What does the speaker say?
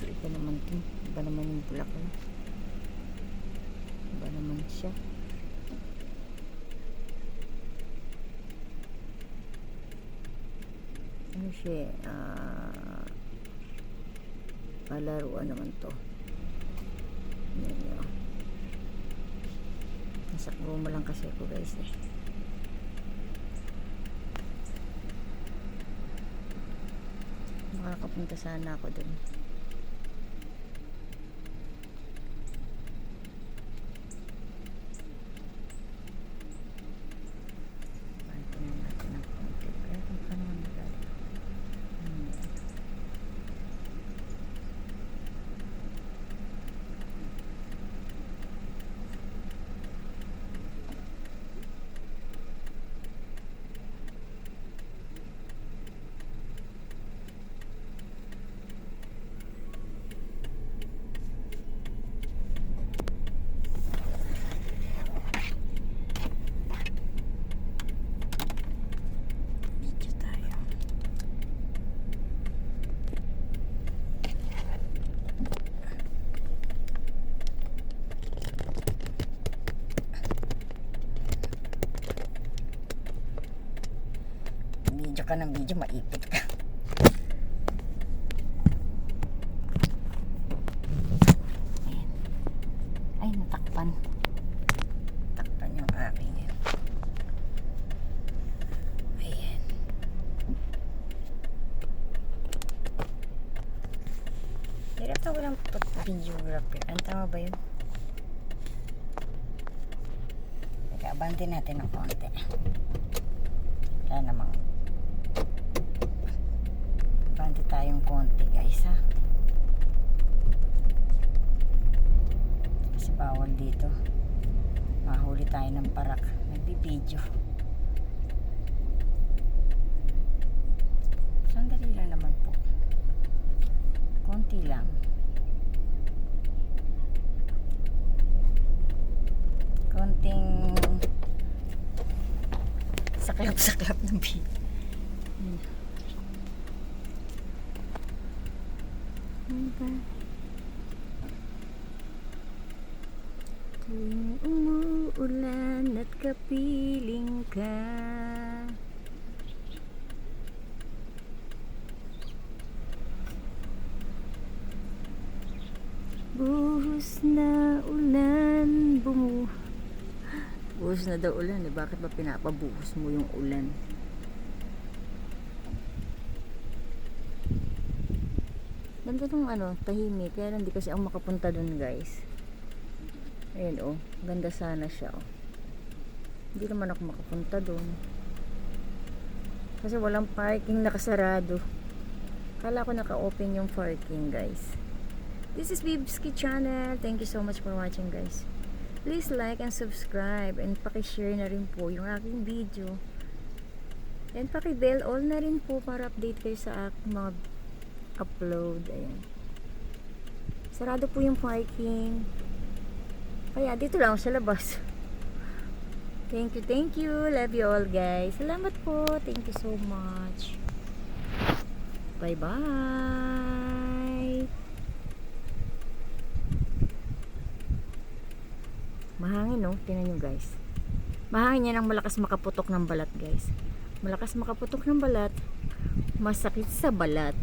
Iba naman to. Iba naman yung bulaklak. Iba naman siya. Ano siya? Palaruan naman to. Yan yun. Nasa room lang kasi ako guys eh. Makakapunta sana ako dun. Video ka ng video, maipit ka. Ayan. Ay, natakpan. Natakpan yung aking yun. Ayan. Hirap na walang videographer. Ang tama ba yun? Teka, abante natin ng konti. Wala namang bante tayong konti guys ha, kasi bawal dito mahuli tayo ng parak. Nagbibideo, sandali lang naman po, konti lang, konting saklap-saklap ng video. Tuwing umuulan at kapiling ka, buhos na ulan, buhos na daw ulan eh. Bakit ba pinapabuhos mo yung ulan? Ganda nung tahimik, kaya hindi kasi ako makapunta dun guys. Ayan oh, ganda sana siya oh. Hindi naman ako makapunta dun kasi walang parking, nakasarado. Kala ko naka-open yung parking guys. This is Bibski channel. Thank you so much for watching guys. Please like and subscribe and paki-share na rin po yung aking video. And paki-bell all na rin po para update kayo sa aking mga upload. Ayan. Sarado po yung parking. Kaya dito lang sa labas. Thank you. Love you all guys. Salamat po. Thank you so much. Bye bye. Mahangin no? Tingnan nyo guys. Mahangin yan ang malakas makaputok ng balat guys. Malakas makaputok ng balat, masakit sa balat.